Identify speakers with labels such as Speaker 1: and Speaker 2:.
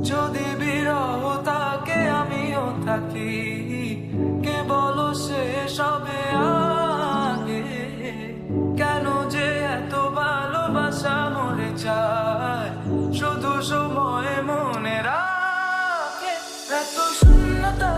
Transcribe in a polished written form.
Speaker 1: যদি বিরহ থাকে আমিও থাকি, কে বলো সে সবে আগে। কেন যে এত ভালোবাসা মরে যায়, শুধু সময় মনে রাখে। এত শূন্যতা